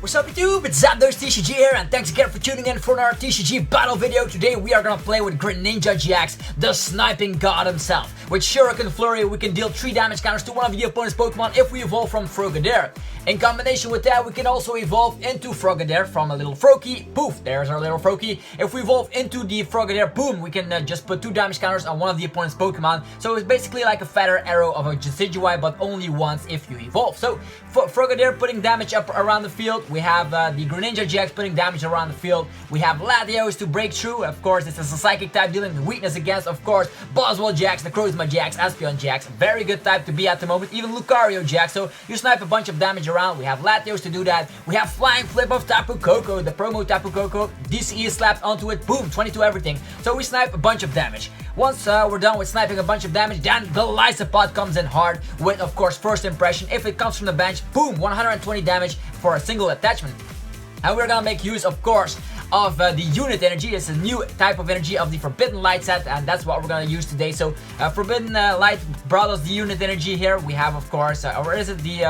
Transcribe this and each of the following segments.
What's up YouTube, it's Zapdos TCG here, and thanks again for tuning in for another TCG battle video. Today we are gonna play with Greninja-GX, the sniping god himself. With Shuriken Flurry, we can deal 3 damage counters to one of the opponent's Pokemon if we evolve from Frogadier. In combination with that, we can also evolve into Frogadier from a little Froakie. Poof, there's our little Froakie. If we evolve into the Frogadier, boom, we can just put 2 damage counters on one of the opponent's Pokemon. So it's basically like a feather arrow of a Decidueye, but only once if you evolve. So for Frogadier putting damage up around the field, we have the Greninja-GX putting damage around the field. We have Latios to break through. Of course, this is a psychic type dealing the weakness against, of course, Boswell-GX, the Guzma-GX, Espeon-GX. Very good type to be at the moment. Even Lucario-GX. So you snipe a bunch of damage around. We have Latios to do that. We have Flying Flip of Tapu Koko, the promo Tapu Koko. DCE is slapped onto it. Boom, 22 everything. So we snipe a bunch of damage. Once we're done with sniping a bunch of damage, then Golisopod comes in hard with, of course, first impression. If it comes from the bench, boom, 120 damage for a single attachment. And we're gonna make use, of course, of the unit energy. It's a new type of energy of the Forbidden Light set, and that's what we're gonna use today. So Forbidden Light brought us the unit energy here. We have, of course, or is it the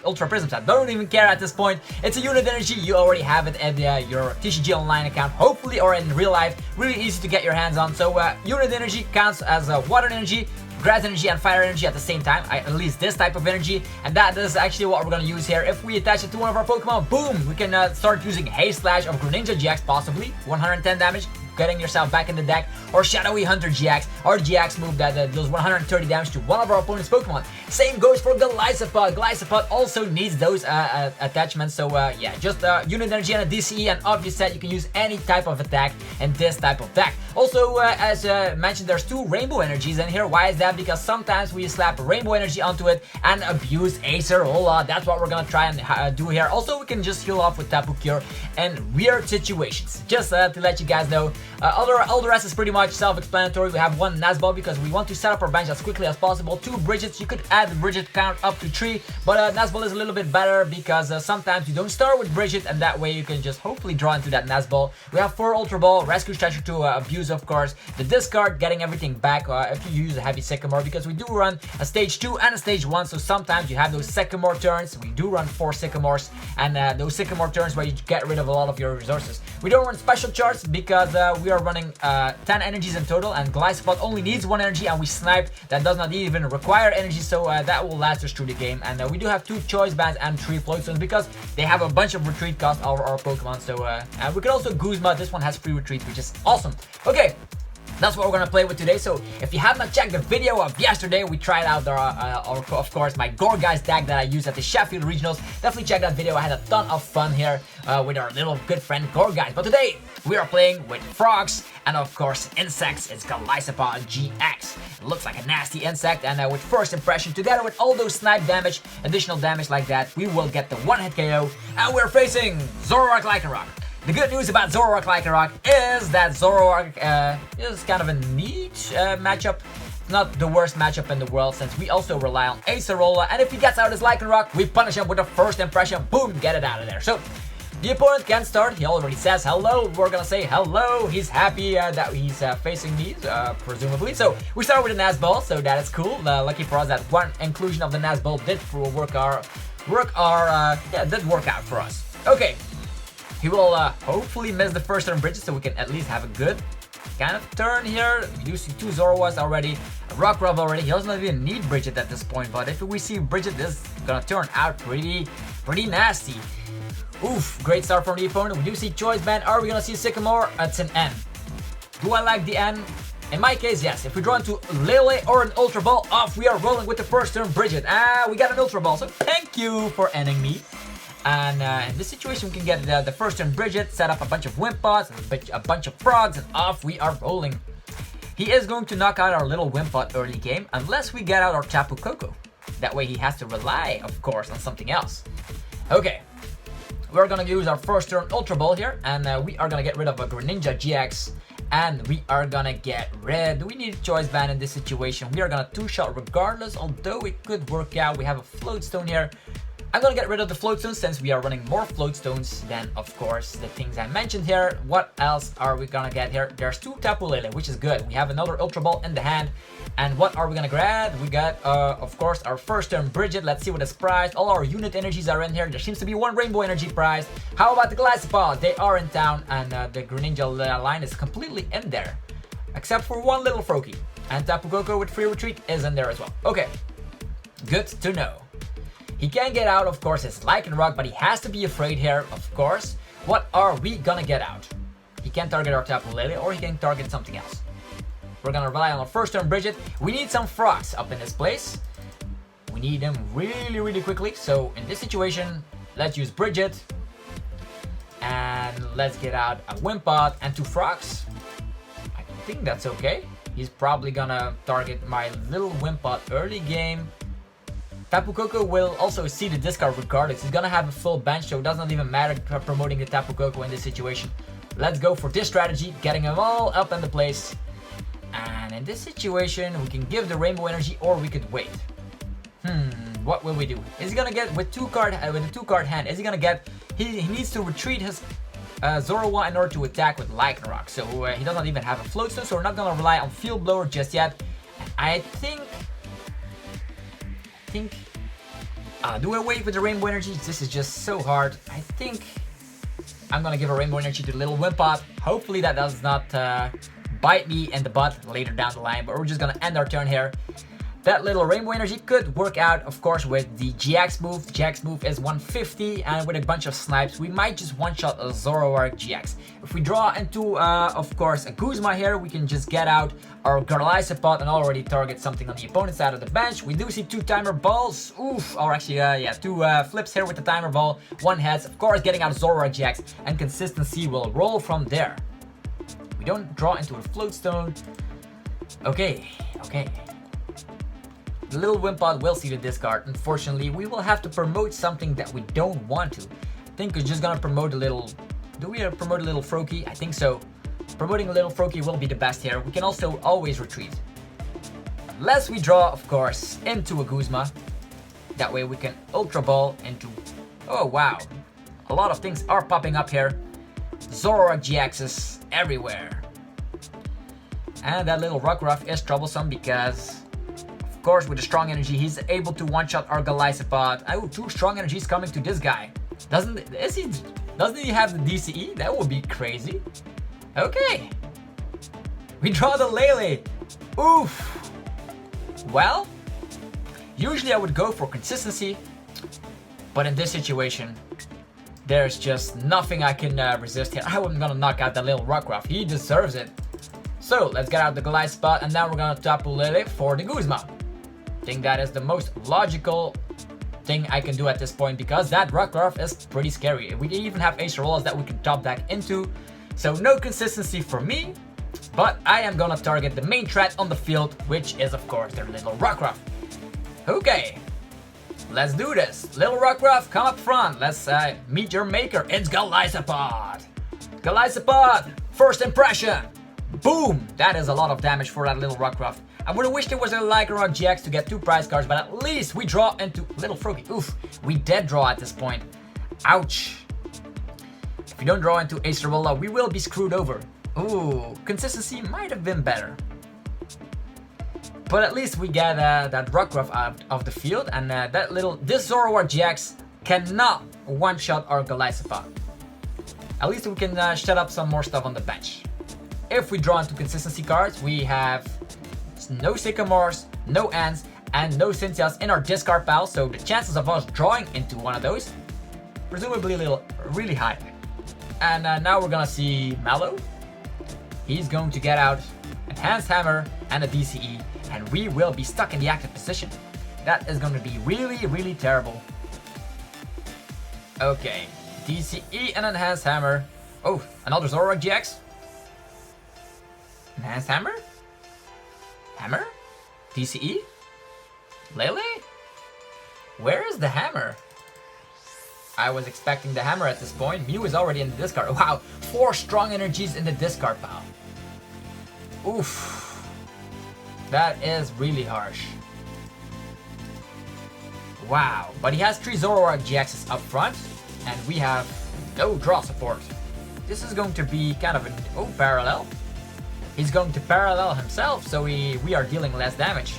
Ultra Prism set? Don't even care at this point. It's a unit energy. You already have it at your TCG Online account, hopefully, or in real life. Really easy to get your hands on. So unit energy counts as water energy, grass energy, and fire energy at the same time, at least this type of energy, and that is actually what we're gonna use here. If we attach it to one of our Pokemon, boom, we can start using Haze Slash of Greninja-GX, possibly 110 damage, getting yourself back in the deck, or Shadowy Hunter GX, our GX move that deals 130 damage to one of our opponent's Pokemon. Same goes for Golisopod. Golisopod also needs those attachments, so yeah, just unit energy and a DCE, and obvious set, you can use any type of attack in this type of deck. Also, as mentioned, there's 2 rainbow energies in here. Why is that? Because sometimes we slap rainbow energy onto it and abuse Acerola. That's what we're gonna try and do here. Also, we can just heal off with Tapu Cure in weird situations. Just to let you guys know. All the rest is pretty much self-explanatory. We have 1 Nazball because we want to set up our bench as quickly as possible. 2 Brigets. You could add the Brigette count up to 3, but Nazball is a little bit better because sometimes you don't start with Brigette, and that way you can just hopefully draw into that Nazball. We have 4 Ultra Ball, Rescue Stretcher to abuse, of course. The discard, getting everything back if you use a heavy Sycamore, because we do run a stage 2 and a stage 1, so sometimes you have those Sycamore turns. We do run 4 Sycamores, and those Sycamore turns where you get rid of a lot of your resources. We don't run special charts because we are running 10 energies in total, and Golisopod only needs 1 energy, and we sniped. That does not even require energy, so that will last us through the game. And we do have 2 choice bands and 3 float stones because they have a bunch of retreat cost of our Pokemon. So and we can also Guzma. This one has free retreat, which is awesome. Okay, that's what we're gonna play with today. So if you have not checked the video of yesterday, we tried out of course, my Gourgeist deck that I used at the Sheffield Regionals. Definitely check that video. I had a ton of fun here with our little good friend Gourgeist. But today we are playing with frogs and, of course, insects. It's Golisopod-GX. It looks like a nasty insect, and with first impression, together with all those snipe damage, additional damage like that, we will get the 1-hit KO. And we're facing Zoroark Lycanroc. The good news about Zoroark Lycanroc is that Zoroark is kind of a neat matchup. Not the worst matchup in the world, since we also rely on Acerola, and if he gets out his Lycanroc, we punish him with a first impression. Boom, get it out of there. So the opponent can start. He already says hello. We're gonna say hello. He's happy that he's facing me, presumably. So we start with a Nazball, so that is cool. Lucky for us that 1 inclusion of the Nazball did work out for us. Okay. He will hopefully miss the first turn Brigette, so we can at least have a good kind of turn here. We do see 2 Zoroarks already, a Rock Rub already. He doesn't even need Brigette at this point, but if we see Brigette, this is gonna turn out pretty nasty. Oof, great start from the opponent. We do see Choice Band. Are we gonna see Sycamore? It's an N. Do I like the N? In my case, yes. If we draw into Lele or an Ultra Ball, off we are rolling with the first turn Brigette. We got an Ultra Ball, so thank you for ending me. And in this situation, we can get the first turn Brigette, set up a bunch of Wimpods, a bunch of frogs, and off we are rolling. He is going to knock out our little Wimpod early game, unless we get out our Tapu Koko. That way he has to rely, of course, on something else. Okay, we're gonna use our first turn Ultra Ball here, and we are gonna get rid of a Greninja-GX, and we are gonna get rid. Do we need a choice band in this situation? We are gonna 2-shot regardless, although it could work out. We have a float stone here. I'm gonna get rid of the float stones since we are running more float stones than, of course, the things I mentioned here. What else are we gonna get here? There's 2 Tapu Lele, which is good. We have another Ultra Ball in the hand. And what are we gonna grab? We got, of course, our first turn Brigette. Let's see what is prized. All our unit energies are in here. There seems to be 1 Rainbow Energy prize. How about the Golisopod? They are in town, and the Greninja line is completely in there. Except for 1 little Froakie. And Tapu Koko with free retreat is in there as well. Okay, good to know. He can get out, of course, his Lycanroc, but he has to be afraid here, of course. What are we gonna get out? He can target our Tapu Lele, or he can target something else. We're gonna rely on our first turn Brigette. We need some frogs up in this place. We need them really, really quickly. So in this situation, let's use Brigette. And let's get out a Wimpod and 2 frogs. I think that's okay. He's probably gonna target my little Wimpod early game. Tapu Koko will also see the discard regardless. He's gonna have a full bench, so it doesn't even matter promoting the Tapu Koko in this situation. Let's go for this strategy, getting them all up in the place. And in this situation, we can give the Rainbow Energy, or we could wait. What will we do? Is he gonna get with a 2-card hand? Is he gonna get? He needs to retreat his Zoroark in order to attack with Lycanroc. So he doesn't even have a float stone, so we're not gonna rely on Field Blower just yet. And I think. Do I wait with the Rainbow Energy? This is just so hard. I think I'm gonna give a Rainbow Energy to the little Wimpod. Hopefully that does not bite me in the butt later down the line, but we're just gonna end our turn here. That little Rainbow Energy could work out, of course, with the GX move. The GX move is 150, and with a bunch of snipes, we might just one-shot a Zoroark GX. If we draw into, of course, a Guzma here, we can just get out our Golisopod and already target something on the opponent's side of the bench. We do see 2 timer balls. Oof, or actually, 2 flips here with the timer ball. 1 heads, of course, getting out Zoroark GX, and consistency will roll from there. We don't draw into a float stone. Okay. The little Wimpod will see the discard. Unfortunately, we will have to promote something that we don't want to. I think we're just gonna promote a little. Do we promote a little Froakie? I think so. Promoting a little Froakie will be the best here. We can also always retreat. Unless we draw, of course, into a Guzma. That way we can Ultra Ball into. Oh wow. A lot of things are popping up here. Zoroark GXs everywhere. And that little Rockruff is troublesome because, of course, with the strong energy, he's able to one-shot our Golisopod. Oh, 2 strong energies coming to this guy. Doesn't he have the DCE? That would be crazy. Okay. We draw the Lele. Oof. Well, usually I would go for consistency, but in this situation, there's just nothing I can resist here. I'm gonna knock out that little Rockruff. He deserves it. So let's get out the Golisopod, and now we're gonna Tapu Lele for the Guzma. I think that is the most logical thing I can do at this point because that Rockruff is pretty scary. We even have Acerolas that we can top deck into. So no consistency for me, but I am gonna target the main threat on the field, which is of course their little Rockruff. Okay, let's do this. Little Rockruff, come up front. Let's meet your maker. It's Golisopod. Golisopod, first impression. Boom! That is a lot of damage for that little Rockruff. I would have wished there was a Lycanroc GX to get 2 prize cards, but at least we draw into little Froakie. Oof, we dead draw at this point. Ouch. If we don't draw into Acerola, we will be screwed over. Ooh, consistency might have been better. But at least we get that Rockruff out of the field, and this Zoroark GX cannot one-shot our Golisopod. At least we can shut up some more stuff on the bench. If we draw into consistency cards, we have no Sycamores, no Ants, and no Cynthias in our discard pile, so the chances of us drawing into one of those, presumably really high. And now we're gonna see Mallow. He's going to get out Enhanced Hammer and a DCE, and we will be stuck in the active position. That is going to be really terrible. Okay, DCE and Enhanced Hammer. Oh, another Zoroark GX. Enhanced Hammer? Hammer? DCE? Lele? Where is the hammer? I was expecting the hammer at this point. Mew is already in the discard. Wow, 4 strong energies in the discard pile. Oof. That is really harsh. Wow, but he has 3 Zoroark GXs up front, and we have no draw support. This is going to be kind of a parallel. He's going to parallel himself, so we are dealing less damage.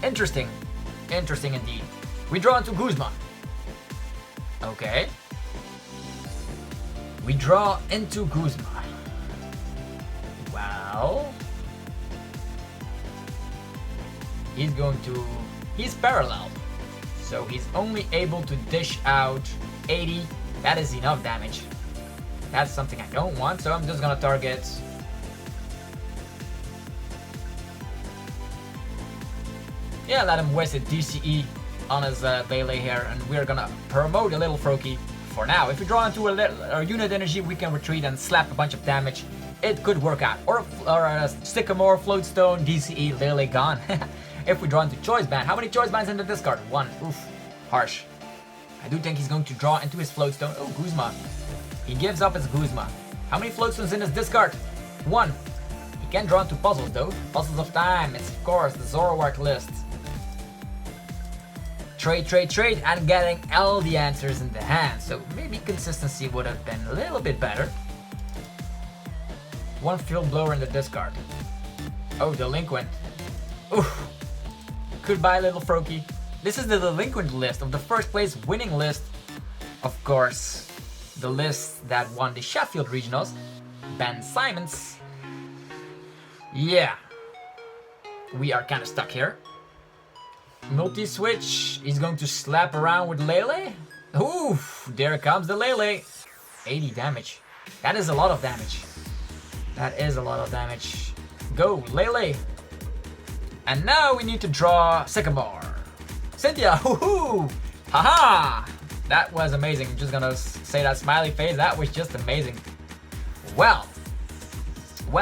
Interesting. Interesting indeed. We draw into Guzma. Okay. We draw into Guzma. Well, he's parallel. So he's only able to dish out 80. That is enough damage. That's something I don't want, so I'm just gonna target. Yeah, let him waste a DCE on his Lele here, and we're gonna promote a little Froakie for now. If we draw into a unit energy, we can retreat and slap a bunch of damage. It could work out. Or a Sycamore, Floatstone, DCE, Lele gone. If we draw into Choice Band, how many Choice Bands in the discard? 1. Oof, harsh. I do think he's going to draw into his Floatstone. Oh, Guzma. He gives up his Guzma. How many Floatstones in his discard? 1. He can draw into puzzles though. Puzzles of Time. It's of course the Zoroark list. Trade, and getting all the answers in the hand. So maybe consistency would have been a little bit better. 1 Field Blower in the discard. Oh, Delinquent. Oof. Goodbye, little Froakie. This is the Delinquent list of the first place winning list. Of course, the list that won the Sheffield Regionals. Ben Simons. Yeah. We are kind of stuck here. Multi-switch. He's going to slap around with Lele. Oof, there comes the Lele. 80 damage. That is a lot of damage. That is a lot of damage. Go, Lele. And now we need to draw Sycamore. Cynthia, woohoo! Haha! That was amazing. I'm just gonna say that smiley face. That was just amazing. Well. We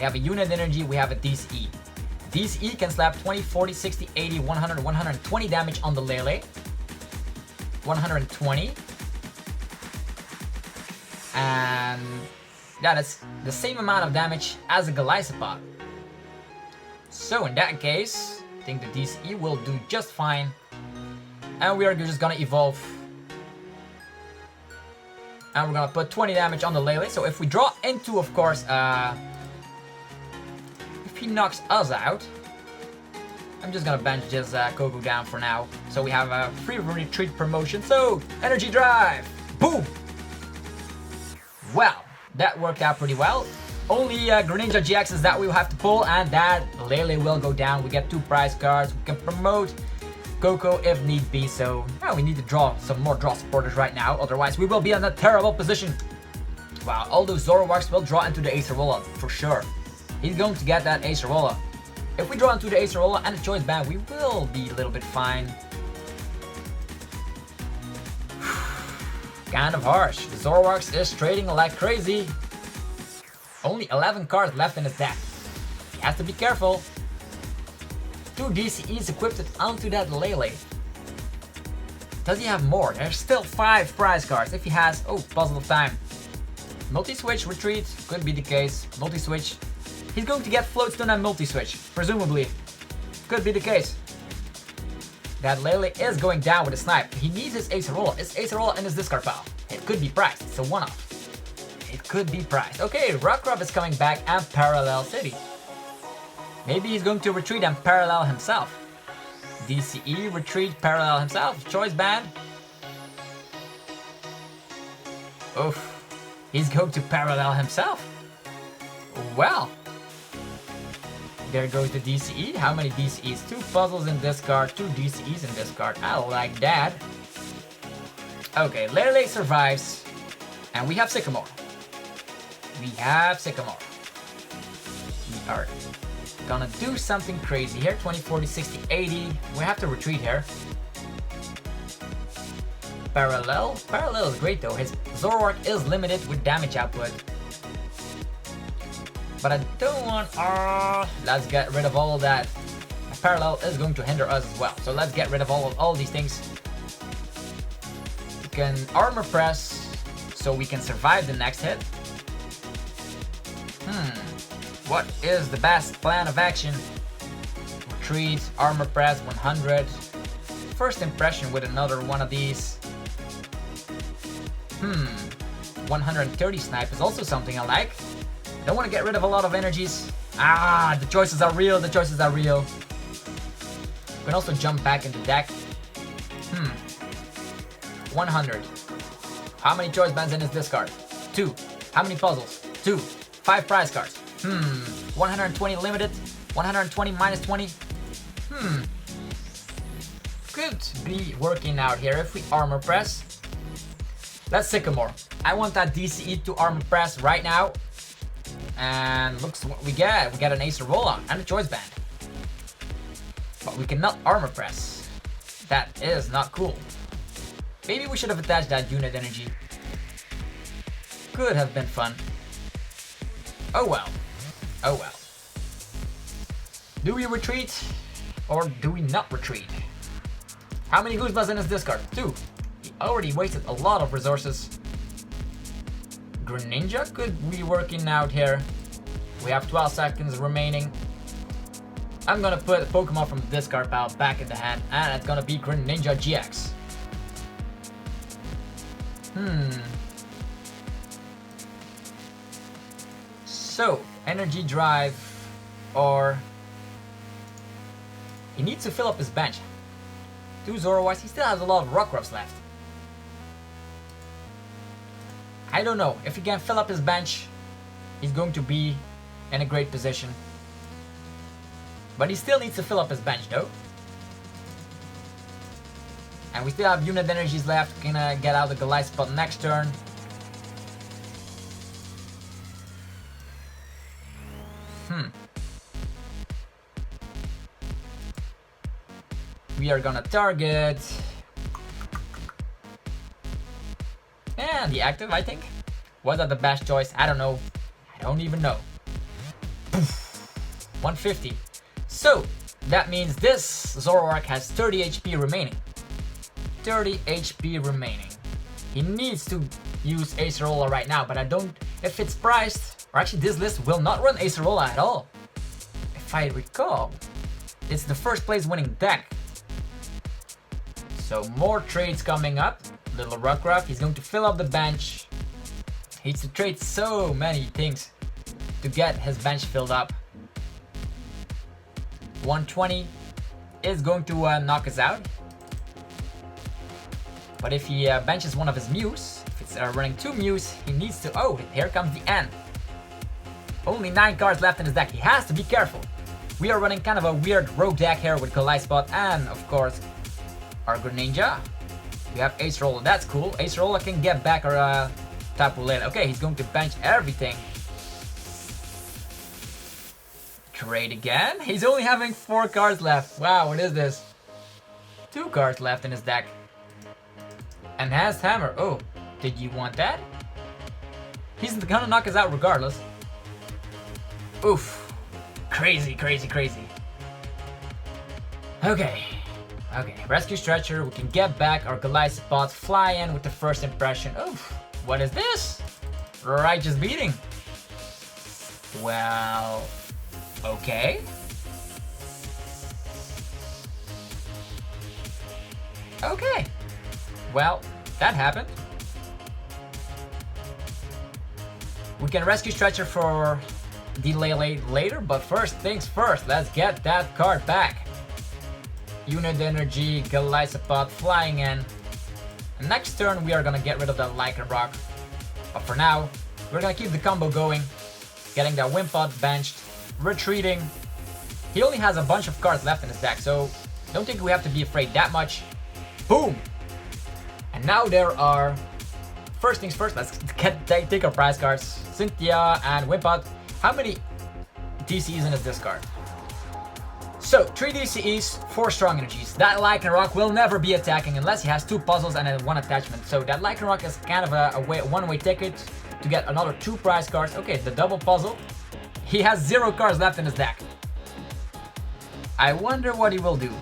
have a unit energy, we have a DCE. DCE can slap 20, 40, 60, 80, 100, 120 damage on the Lele. 120. And yeah, that's the same amount of damage as a Golisopod. So in that case, I think the DCE will do just fine. And we are just gonna evolve. And we're gonna put 20 damage on the Lele. So if we draw into, of course, if he knocks us out, I'm just gonna bench this Koko down for now. So we have a free retreat promotion. So, Energy Drive! Boom! Well, that worked out pretty well. Only Greninja-GXs that we will have to pull, and that Lele will go down. We get 2 prize cards. We can promote Koko if need be. So yeah, we need to draw some more draw supporters right now. Otherwise, we will be in a terrible position. Wow, all those Zoroarks will draw into the Acerola for sure. He's going to get that Acerola. If we draw into the Acerola and the Choice Band, we will be a little bit fine. Kind of harsh. The Zoroarks is trading like crazy. Only 11 cards left in his deck. He has to be careful. 2 DCEs equipped onto that Lele. Does he have more? There's still 5 prize cards. If he has, oh, Puzzle of Time. Multi-switch, retreat, could be the case. Multi-switch. He's going to get Floatstone and multi-switch, presumably. Could be the case. That Lele is going down with a snipe. He needs his Acerola. It's Acerola in his discard pile. It could be priced. It's a one-off. It could be priced. Okay, Rockruff is coming back and Parallel City. Maybe he's going to retreat and parallel himself. DCE, retreat, parallel himself. Choice Band. Oof. He's going to parallel himself. Well. There goes the DCE. How many DCEs? 2 puzzles in discard, 2 DCEs in discard. I like that. Okay, Lele survives. And we have Sycamore. We have Sycamore. We are gonna do something crazy here. 20, 40, 60, 80. We have to retreat here. Parallel. Parallel is great though. His Zoroark is limited with damage output. But I don't want... let's get rid of all of that. Parallel is going to hinder us as well. So let's get rid of all these things. We can armor press so we can survive the next hit. What is the best plan of action? Retreat, armor press, 100. first impression with another one of these. 130 snipe is also something I like. Don't want to get rid of a lot of energies. Ah, the choices are real, the choices are real. You can also jump back in the deck. 100. How many choice bands in his discard? 2. How many puzzles? 2. 5 prize cards. 120 limited. 120 minus 20. Could be working out here if we armor press. That's Sycamore. I want that DCE to armor press right now. And looks what we get. We get an Acerola and a choice band. But we cannot armor press. That is not cool. Maybe we should have attached that unit energy. Could have been fun. Oh well. Oh well. Do we retreat? Or do we not retreat? How many Guzmas in his discard? 2. He already wasted a lot of resources. Greninja could be working out here. We have 12 seconds remaining. I'm gonna put a Pokemon from the discard pile back in the hand, and it's gonna be Greninja-GX. So, Energy Drive, or he needs to fill up his bench. 2 Zoroarks, he still has a lot of Rockruffs left. I don't know, if he can fill up his bench, he's going to be in a great position. But he still needs to fill up his bench though. And we still have unit energies left, gonna get out the Golisopod next turn. We are gonna target and the active, I think. Was that the best choice? I don't know. I don't even know. 150. So that means this Zoroark has 30 HP remaining. 30 HP remaining. He needs to use Acerola right now, but I don't. If it's priced, or actually this list will not run Acerola at all. If I recall, it's the first place winning deck. So more trades coming up. Little Rockruff, he's going to fill up the bench. He needs to trade so many things to get his bench filled up. 120 is going to knock us out. But if he benches one of his Mews, if it's running 2 Mews, he needs to... Oh, here comes the end. Only 9 cards left in his deck. He has to be careful. We are running kind of a weird rogue deck here with Golisopod and, of course, our Greninja. We have Acerola, that's cool. Acerola can get back our Tapu Lele. Okay, he's going to bench everything. Trade again? He's only having 4 cards left. Wow, what is this? 2 cards left in his deck. Enhanced Hammer. Oh, did you want that? He's gonna knock us out regardless. Oof. Crazy, crazy, crazy. Okay. Okay, Rescue Stretcher, we can get back our Golisopod, fly in with the first impression. Oof, what is this? Righteous Beating. Well, okay. Okay, well, that happened. We can Rescue Stretcher for the Lele later, but first things first, let's get that card back. Unit energy, Golisopod flying in. And next turn we are gonna get rid of that Lycanroc. But for now, we're gonna keep the combo going. Getting that Wimpod benched, retreating. He only has a bunch of cards left in his deck, so don't think we have to be afraid that much. Boom! And now there are... First things first, let's take our prize cards. Cynthia and Wimpod. How many DCs in his discard? So, 3 DCEs, 4 strong energies. That Lycanroc will never be attacking unless he has 2 puzzles and 1 attachment. So that Lycanroc is kind of a one-way ticket to get another 2 prize cards. Okay, the double puzzle. He has 0 cards left in his deck. I wonder what he will do.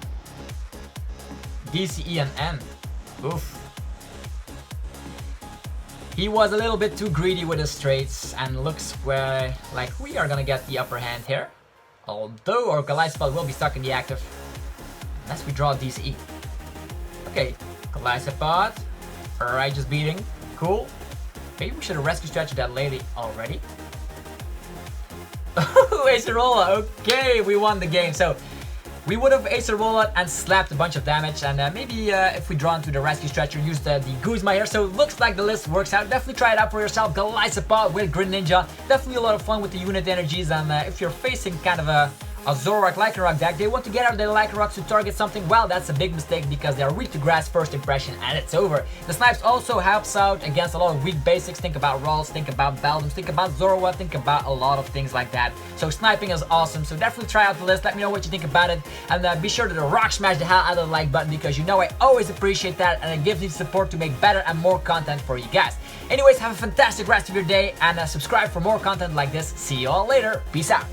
DCE and N. Oof. He was a little bit too greedy with his trades and looks like we are gonna get the upper hand here. Although our Golisopod will be stuck in the active unless we draw a DCE. Okay, Golisopod. Alright, just beating. Cool. Maybe we should have rescue stretched that lady already. Acerola. Okay, we won the game. So we would have Acerola and slapped a bunch of damage, and maybe if we draw into the rescue stretcher, use the Guzma here. So it looks like the list works out. Definitely try it out for yourself. Golisopod with Greninja. Definitely a lot of fun with the unit energies, and if you're facing kind of a Zoroark Lycanroc deck, they want to get out of their Lycanrocs to target something. Well, that's a big mistake because they are weak to grass first impression and it's over. The snipes also helps out against a lot of weak basics. Think about rolls, think about Beldums, think about Zoroark, think about a lot of things like that. So sniping is awesome, so definitely try out the list. Let me know what you think about it, and be sure to rock smash the hell out of the like button because you know I always appreciate that, and it gives me support to make better and more content for you guys. Anyways, have a fantastic rest of your day, and subscribe for more content like this. See you all later. Peace out.